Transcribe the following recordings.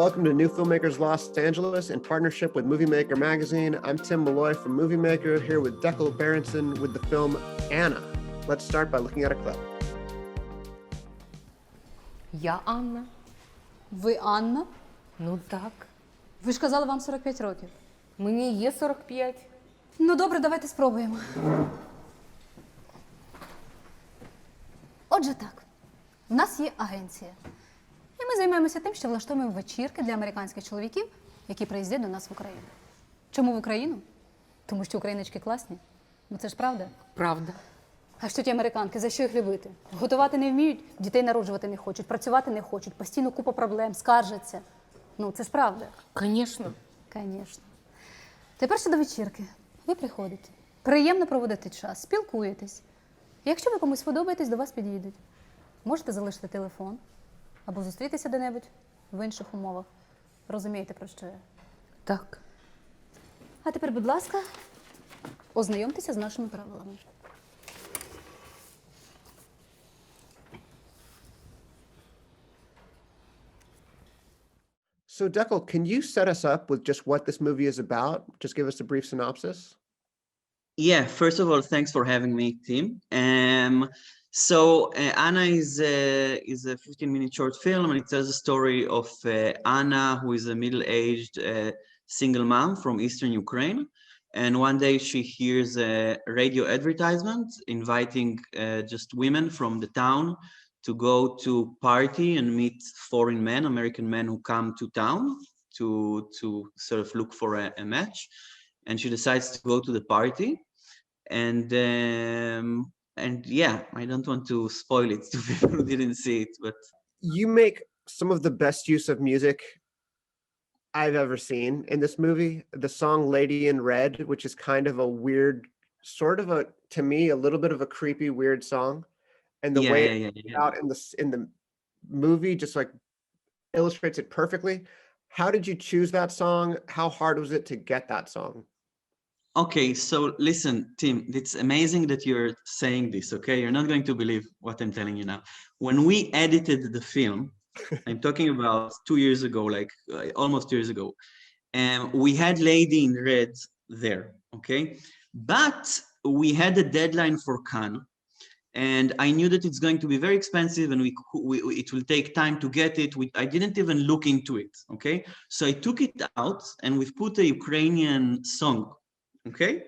welcome to NewFilmmakers Los Angeles in partnership with MovieMaker Magazine. I'm Tim Molloy from MovieMaker, here with Dekel Berenson with the film Anna. Let's start by looking at a clip. Я Анна. Ви Анна? Ну так. Ви ж казали, вам 45 років. Мені є 45. Ну добре, давайте спробуємо. Отже так, в нас є агенція. І ми займаємося тим, що влаштовуємо вечірки для американських чоловіків, які приїздять до нас в Україну. Чому в Україну? Тому що україночки класні. Ну це ж правда. Правда. А що ті американки, за що їх любити? Готувати не вміють, дітей народжувати не хочуть, працювати не хочуть, постійно купа проблем, скаржаться. Ну це ж правда. Звісно. Звісно. Тепер щодо вечірки. Ви приходите, приємно проводите час, спілкуєтесь. Якщо ви комусь подобаєтесь, до вас підійдуть. Можете залишити телефон або зустрітися де-небудь в інших умовах. Розумієте, про що я? Так. А тепер, будь ласка, ознайомтеся з нашими правилами. So Dekel, can you set us up with just what this movie is about? Just give us a brief synopsis. Yeah, first of all, thanks for having me, Tim. Anna is a 15-minute short film, and it tells the story of Anna, who is a middle-aged single mom from eastern Ukraine. And one day she hears a radio advertisement inviting just women from the town to go to party and meet foreign men, American men who come to town to sort of look for a match. And she decides to go to the party. And yeah, I don't want to spoil it to people who didn't see it, but You make some of the best use of music I've ever seen in this movie. The song Lady in Red, which is kind of a weird, sort of to me, a little bit of a creepy, weird song. And the way it's out in the movie just like illustrates it perfectly. How did you choose that song? How hard was it to get that song? Okay, so listen, Tim, it's amazing that you're saying this, okay? You're not going to believe what I'm telling you now. When we edited the film, I'm talking about 2 years ago, like almost 2 years ago, and we had Lady in Red there, okay? But we had a deadline for Cannes, and I knew that it's going to be very expensive and it will take time to get it. I didn't even look into it, okay? So I took it out and we've put a Ukrainian song, okay?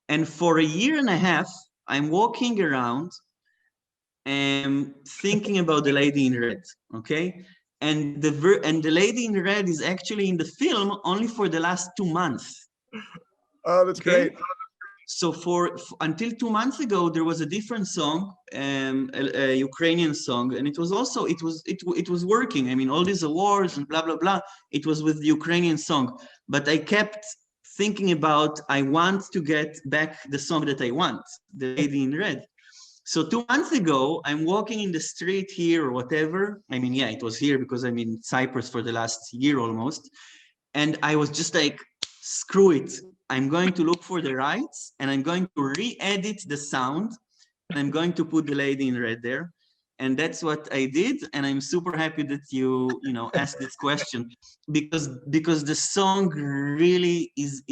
And for a year and a half, I'm walking around and thinking about the Lady in Red, okay? And the Lady in Red is actually in the film only for the last 2 months. Oh, that's Okay? great. So until 2 months ago, there was a different song, a Ukrainian song, and it was also it was working. I mean, all these awards and blah blah blah. It was with the Ukrainian song, but I kept thinking about I want to get back the song that I want, the Lady in Red. So 2 months ago, I'm walking in the street here or whatever. I mean, yeah, it was here because I'm in Cyprus for the last year almost, and I was just like, screw it. I'm going to look for the rights and I'm going to re-edit the sound and I'm going to put the Lady in Red there. And that's what I did. And I'm super happy that you asked this question because the song really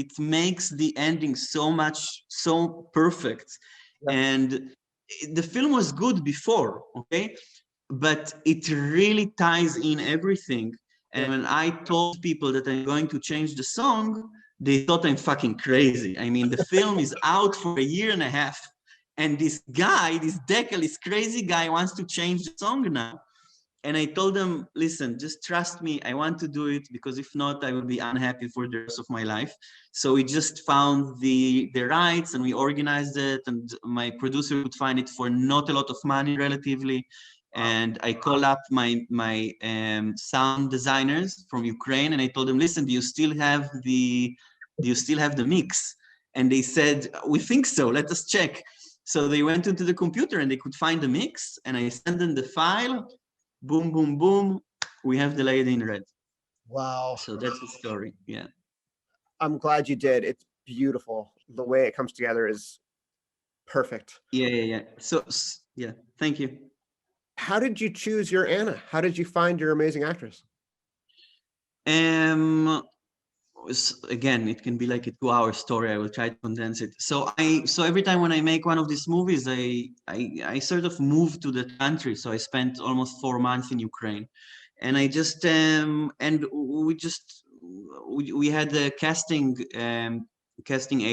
it makes the ending so perfect. Yeah. And the film was good before, okay? But it really ties in everything. And when I told people that I'm going to change the song, they thought I'm fucking crazy. I mean, the film is out for a year and a half. And this guy, this Dekel, this crazy guy wants to change the song now. And I told them, listen, just trust me. I want to do it because if not, I will be unhappy for the rest of my life. So we just found the rights and we organized it. And my producer would find it for not a lot of money relatively. And I called up my sound designers from Ukraine and I told them, listen, do you still have the mix? And they said, we think so, let us check. So they went into the computer and they could find the mix and I sent them the file, boom, boom, boom, we have the Lady in Red. Wow. So that's the story, yeah. I'm glad you did. It's beautiful. The way it comes together is perfect. Yeah. So, yeah, thank you. How did you choose your Anna? How did you find your amazing actress? Again, it can be like a 2-hour story. I will try to condense it. So every time when I make one of these movies, I sort of move to the country. So I spent almost 4 months in Ukraine, and I just and we had a casting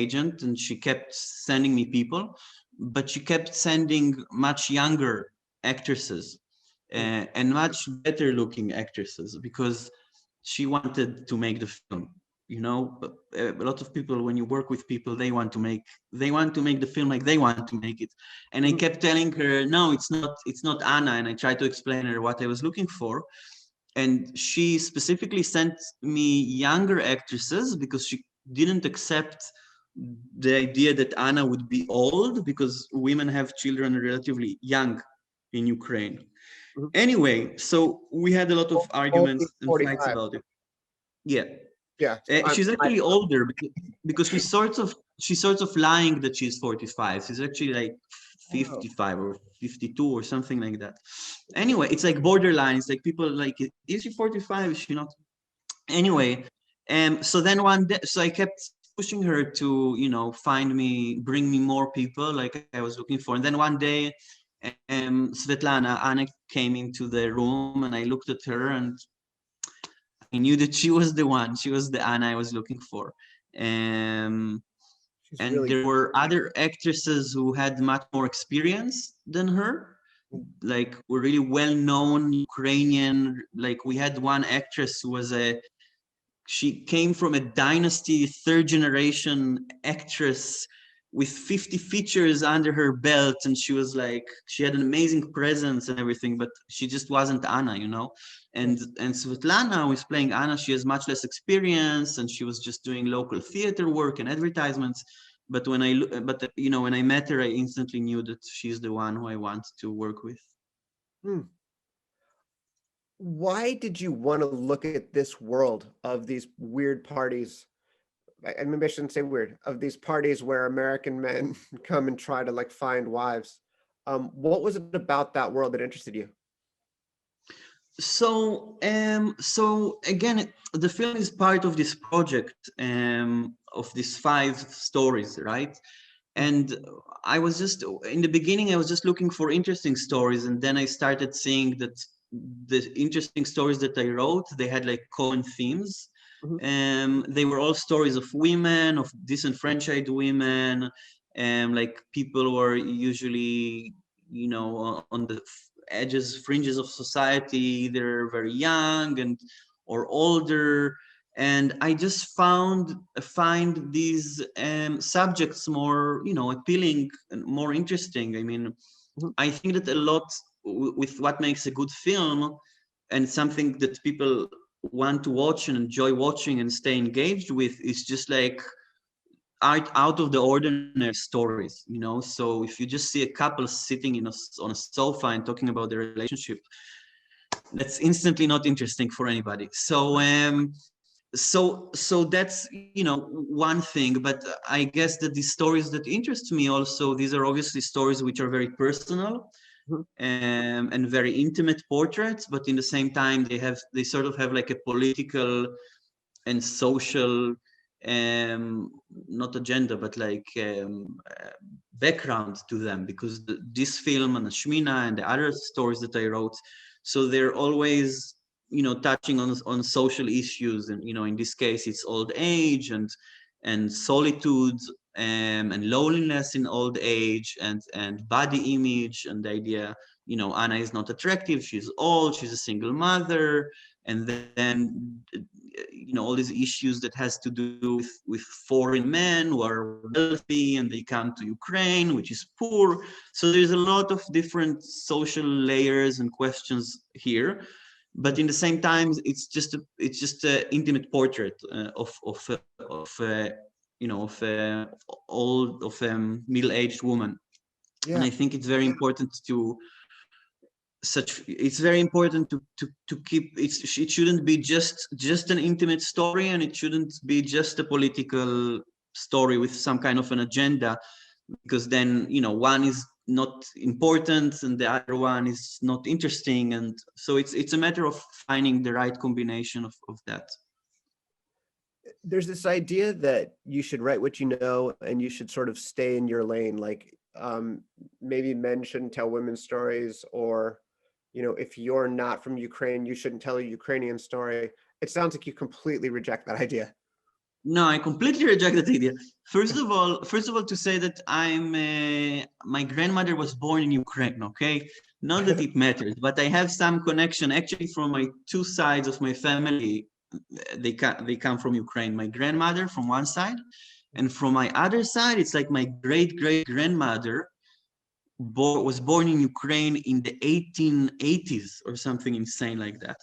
agent, and she kept sending me people, but she kept sending much younger actresses and much better looking actresses, because she wanted to make the film. You know, a lot of people, when you work with people, they want to make the film like they want to make it. And I kept telling her, no, it's not Anna. And I tried to explain her what I was looking for. And she specifically sent me younger actresses because she didn't accept the idea that Anna would be old, because women have children relatively young in Ukraine. Anyway, so we had a lot of arguments and fights about it. Yeah. Yeah. So She's actually older because she's sort of lying that she's 45. She's actually like 55 or 52 or something like that. Anyway, it's like borderline. It's like people like, is she 45? Is she not? Anyway, so then one day, so I kept pushing her to, you know, bring me more people like I was looking for. And then one day, Anna came into the room, and I looked at her, and I knew that she was the one. She was the Anna I was looking for. And there were other actresses who had much more experience than her, like were really well-known Ukrainian. Like we had one actress who was she came from a dynasty, 3rd generation actress with 50 features under her belt, and she was like, she had an amazing presence and everything, but she just wasn't Anna, you know. And Svetlana, who is playing Anna, she has much less experience, and she was just doing local theater work and advertisements. But when I met her, I instantly knew that she's the one who I want to work with. Why did you want to look at this world of these weird parties? I maybe I shouldn't say weird, of these parties where American men come and try to like find wives. What was it about that world that interested you? So again, the film is part of this project of these 5 stories, right? And I was just, in the beginning, I was just looking for interesting stories, and then I started seeing that the interesting stories that I wrote, they had like common themes. They were all stories of women, of disenfranchised women, and like people who are usually, you know, on the fringes of society. They're very young or older, and I just find these subjects more, you know, appealing and more interesting. I mean, I think that a lot with what makes a good film, and something that people want to watch and enjoy watching and stay engaged with, is just like out of the ordinary stories, you know. So if you just see a couple sitting on a sofa and talking about their relationship, that's instantly not interesting for anybody. So so that's, you know, one thing. But I guess that the stories that interest me also, these are obviously stories which are very personal and very intimate portraits, but in the same time they sort of have like a political and social not agenda, but like background to them, because this film and Shmina and the other stories that I wrote, so they're always, you know, touching on social issues. And, you know, in this case, it's old age and solitude and loneliness in old age and body image, and the idea, you know, Anna is not attractive, she's old, she's a single mother, and then, you know, all these issues that has to do with foreign men who are wealthy and they come to Ukraine, which is poor. So there's a lot of different social layers and questions here, but in the same time, it's just an intimate portrait of you know, of middle-aged woman. Yeah. And I think it's very important to keep it shouldn't be just an intimate story, and it shouldn't be just a political story with some kind of an agenda, because then, you know, one is not important and the other one is not interesting. And so it's a matter of finding the right combination of that. there's this idea that you should write what you know and you should sort of stay in your lane. Like maybe men shouldn't tell women's stories, or, you know, if you're not from Ukraine, you shouldn't tell a Ukrainian story. It sounds like you completely reject that idea. No, I completely reject that idea. First of all, to say that my grandmother was born in Ukraine. Okay, not that it matters, but I have some connection actually from my two sides of my family. They come from Ukraine. My grandmother from one side, and from my other side, it's like my great grandmother was born in Ukraine in the 1880s or something insane like that.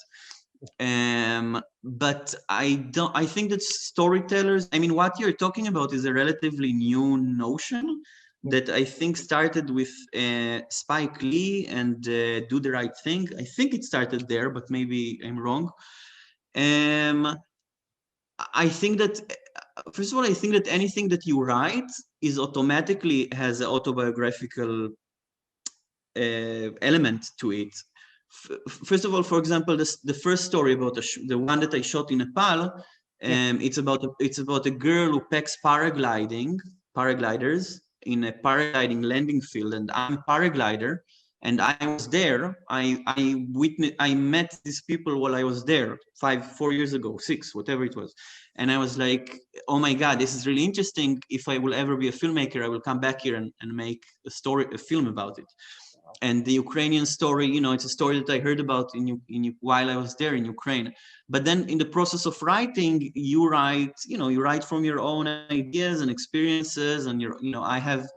But I think that storytellers, I mean, what you're talking about is a relatively new notion that I think started with Spike Lee and Do the Right Thing. I think it started there, but maybe I'm wrong. I think that, first of all, I think that anything that you write is automatically has an autobiographical element to it. First of all, for example, the first story about the one that I shot in Nepal, it's about a girl who packs paragliders in a paragliding landing field, and I'm a paraglider, and I was there. I met these people while I was there 4 years ago, 6, whatever it was, and I was like, oh my God, this is really interesting. If I will ever be a filmmaker, I will come back here and make a film about it. And the Ukrainian story, you know, it's a story that I heard about while I was there in Ukraine. But then in the process of writing, you write from your own ideas and experiences, and I have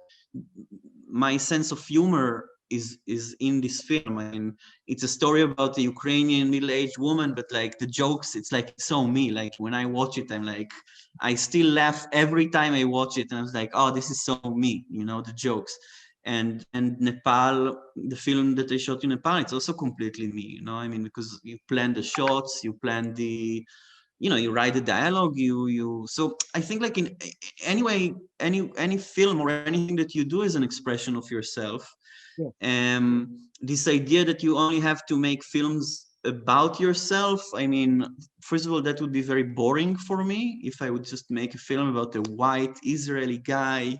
my sense of humor is in this film. I mean, it's a story about a Ukrainian middle-aged woman, but like the jokes, it's like so me. Like when I watch it, I'm like, I still laugh every time I watch it, and I was like, oh, this is so me, you know, the jokes. And Nepal, the film that I shot in Nepal, it's also completely me, you know. I mean, because you plan the shots, you plan you write the dialogue, so I think like in any film or anything that you do is an expression of yourself. This idea that you only have to make films about yourself, I mean, first of all, that would be very boring for me if I would just make a film about a white Israeli guy.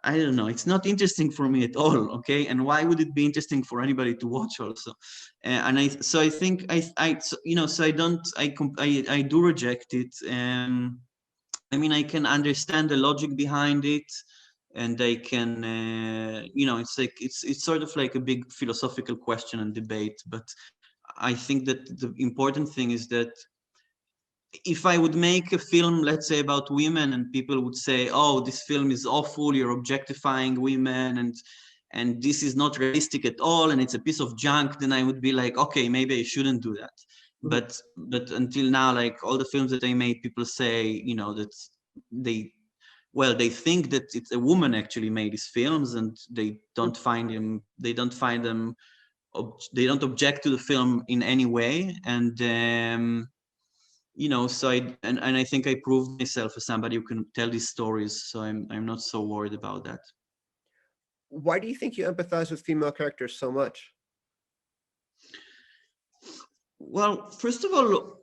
I don't know. It's not interesting for me at all. Okay, and why would it be interesting for anybody to watch also? I think I do reject it. I mean, I can understand the logic behind it, and I can it's like it's sort of like a big philosophical question and debate. But I think that the important thing is that if I would make a film, let's say, about women, and people would say, oh, this film is awful, you're objectifying women, and this is not realistic at all, and it's a piece of junk, then I would be like, okay, maybe I shouldn't do that. But until now, like all the films that I made, people say, you know, that they think that it's a woman actually made these films, and they don't object to the film in any way. And so I think I proved myself as somebody who can tell these stories, so I'm not so worried about that. Why do you think you empathize with female characters so much? Well, first of all,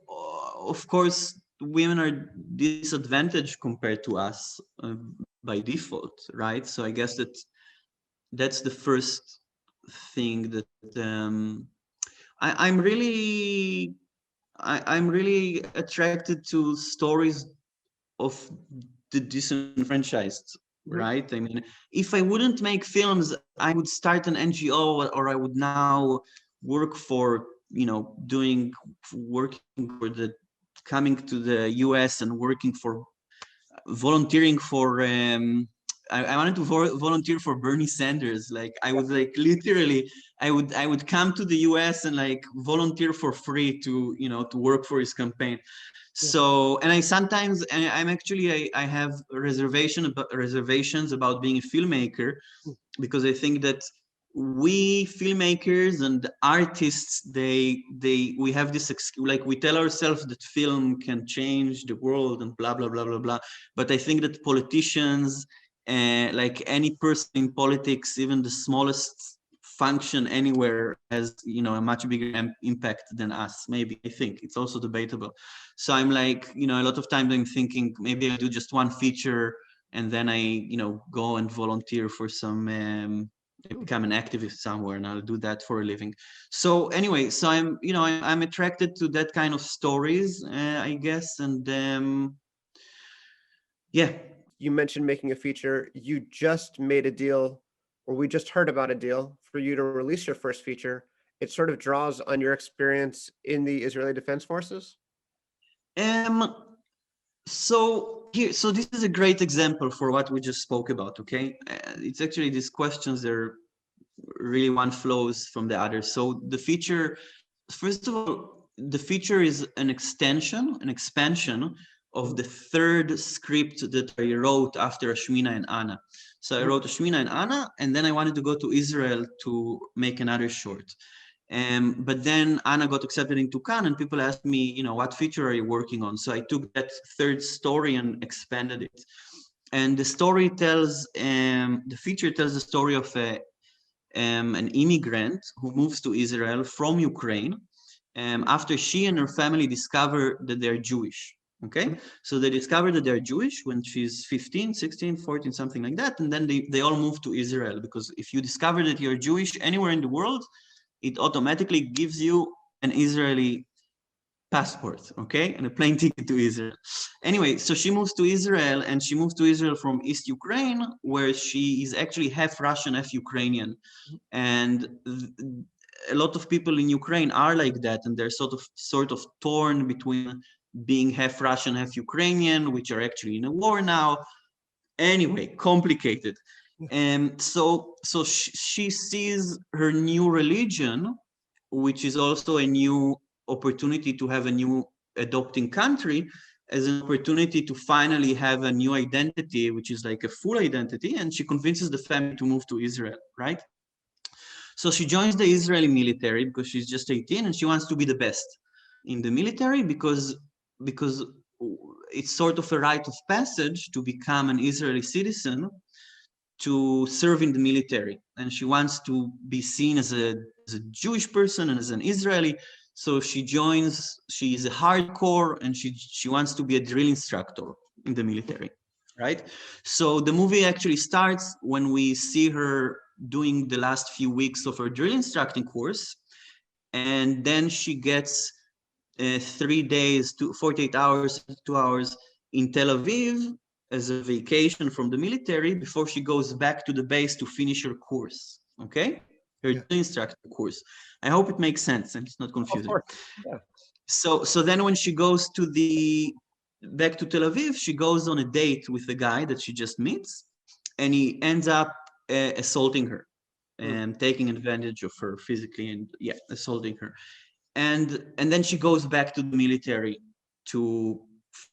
of course, women are disadvantaged compared to us by default, right? So I guess that's the first thing that I'm really attracted to stories of the disenfranchised, right? I mean, if I wouldn't make films, I would start an NGO, or I would now work for, coming to the US and volunteering for, I wanted to volunteer for Bernie Sanders. Like I would literally, I would come to the US and like volunteer for free to work for his campaign. So, and I have reservations about being a filmmaker, because I think that we filmmakers and artists, we have this, like we tell ourselves that film can change the world and blah, blah, blah, blah, blah. But I think that politicians, like any person in politics, even the smallest function anywhere has, you know, a much bigger impact than us. Maybe, I think it's also debatable. So I'm like, you know, a lot of times I'm thinking maybe I do just one feature and then I, you know, go and volunteer for some, become an activist somewhere, and I'll do that for a living. So anyway, so I'm, you know, I'm attracted to that kind of stories, I guess. And yeah. You mentioned making a feature. You just made a deal, or we just heard about a deal for you to release your first feature. It sort of draws on your experience in the Israeli Defense Forces. So this is a great example for what we just spoke about. Okay, it's actually these questions, they're really one flows from the other. So the feature, first of all, the feature is an expansion of the third script that I wrote after Ashmina and Anna. So I wrote Ashmina and Anna, and then I wanted to go to Israel to make another short. But then Anna got accepted into Cannes, and people asked me, you know, what feature are you working on? So I took that third story and expanded it. And the story tells, the feature tells the story of an immigrant who moves to Israel from Ukraine after she and her family discover that they're Jewish. Okay, so they discover that they're Jewish when she's 15, 16, 14, something like that. And then they all move to Israel, because if you discover that you're Jewish anywhere in the world, it automatically gives you an Israeli passport, okay, and a plane ticket to Israel. Anyway, so she moves to Israel, and she moves to Israel from East Ukraine, where she is actually half Russian, half Ukrainian. And a lot of people in Ukraine are like that, and they're sort of torn between being half Russian, half Ukrainian, which are actually in a war now. Anyway, complicated. And so she sees her new religion, which is also a new opportunity to have a new adopting country, as an opportunity to finally have a new identity, which is like a full identity. And she convinces the family to move to Israel, right? So she joins the Israeli military because she's just 18, and she wants to be the best in the military, because it's sort of a rite of passage to become an Israeli citizen, to serve in the military. And she wants to be seen as a Jewish person and as an Israeli. So she joins, she is a hardcore, and she wants to be a drill instructor in the military, right? So the movie actually starts when we see her doing the last few weeks of her drill instructing course. And then she gets 3 days, 48 hours, 2 hours in Tel Aviv as a vacation from the military before she goes back to the base to finish her course, okay? Her instructor course. I hope it makes sense and it's not confusing. Yeah. So then when she goes to back to Tel Aviv, she goes on a date with the guy that she just meets, and he ends up assaulting her and taking advantage of her physically, and assaulting her. And then she goes back to the military to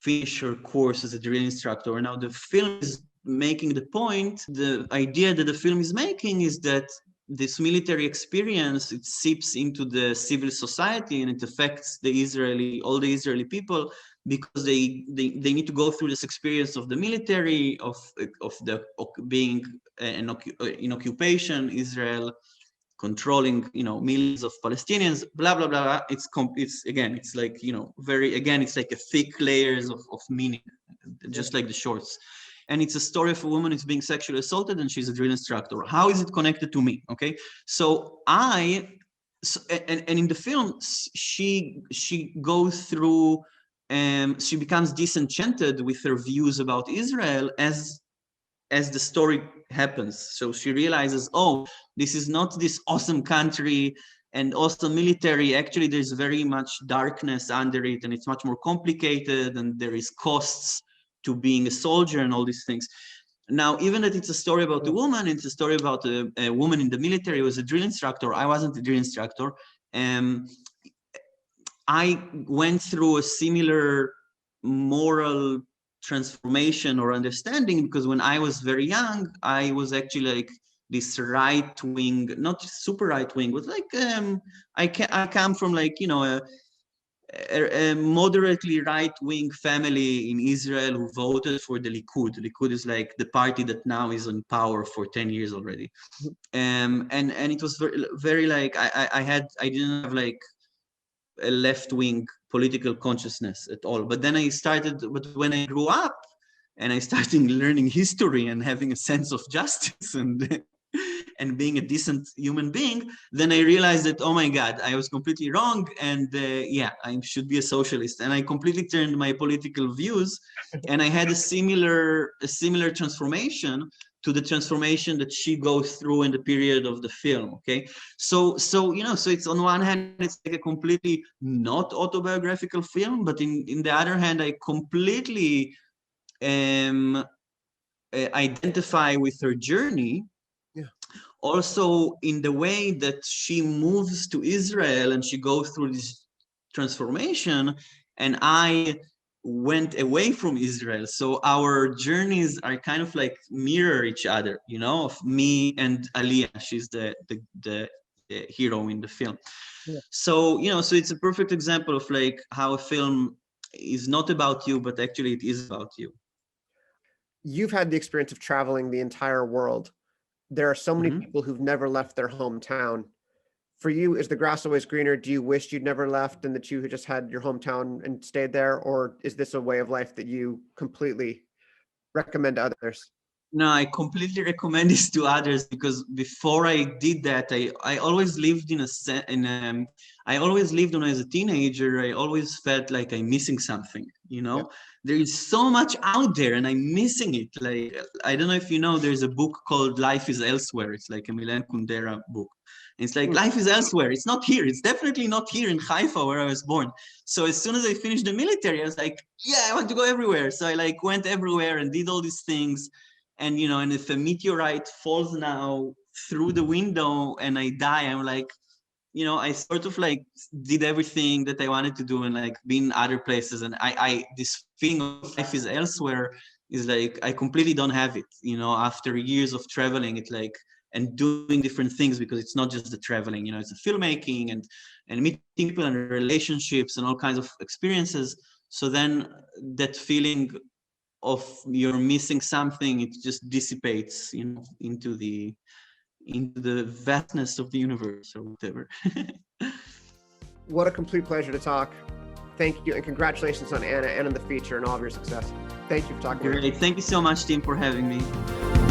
finish her course as a drill instructor. Now the film is making the point, the idea that the film is making is that this military experience, it seeps into the civil society, and it affects all the Israeli people, because they need to go through this experience of the military, of being in occupation, Israel controlling, millions of Palestinians, blah blah blah. It's like, it's like a thick layers of meaning, just like the shorts. And it's a story of a woman who's being sexually assaulted, and she's a drill instructor. How is it connected to me? Okay, so and in the film, she goes through, she becomes disenchanted with her views about Israel as the story happens. So she realizes, oh, this is not this awesome country and awesome military. Actually, there's very much darkness under it, and it's much more complicated, and there is costs to being a soldier and all these things. Now, even that it's a story about a woman, it's a story about a woman in the military who was a drill instructor. I wasn't a drill instructor. I went through a similar moral transformation or understanding, because when I was very young, I was actually like this right wing, not super right wing, but like I come from like, a moderately right-wing family in Israel who voted for the Likud. The Likud is like the party that now is in power for 10 years already. And it was very like, I didn't have like a left-wing political consciousness at all. But when I grew up and I started learning history and having a sense of justice and being a decent human being, then I realized that, oh my God, I was completely wrong. And yeah, I should be a socialist. And I completely turned my political views. And I had a similar transformation to the transformation that she goes through in the period of the film. Okay. So it's on one hand, it's like a completely not autobiographical film, but in the other hand, I completely identify with her journey. Also in the way that she moves to Israel and she goes through this transformation, and I went away from Israel. So our journeys are kind of like mirror each other, you know, of me and Aliyah. She's the hero in the film. Yeah. So, you know, so it's a perfect example of like how a film is not about you, but actually it is about you. You've had the experience of traveling the entire world. There are so many people who've never left their hometown. For you, is the grass always greener? Do you wish you'd never left and that you just had your hometown and stayed there? Or is this a way of life that you completely recommend to others? No, I completely recommend this to others, because before I did that, I always lived I always lived when I was a teenager. I always felt like I'm missing something, you know. Yeah. There is so much out there and I'm missing it. Like, I don't know if you know, there's a book called Life is Elsewhere. It's like a Milan Kundera book. And it's like, life is elsewhere. It's not here. It's definitely not here in Haifa where I was born. So as soon as I finished the military, I was like, yeah, I want to go everywhere. So I like went everywhere and did all these things. And, you know, and if a meteorite falls now through the window and I die, I'm like, you know, I sort of like did everything that I wanted to do and like been other places. And this feeling of life is elsewhere is like, I completely don't have it, you know, after years of traveling, it's like, and doing different things, because it's not just the traveling, you know, it's the filmmaking and meeting people and relationships and all kinds of experiences. So then that feeling of you're missing something, it just dissipates, you know, into the vastness of the universe or whatever. What a complete pleasure to talk. Thank you, and congratulations on Anna and on the feature and all of your success. Thank you for talking. Great. Thank you so much, Tim, for having me.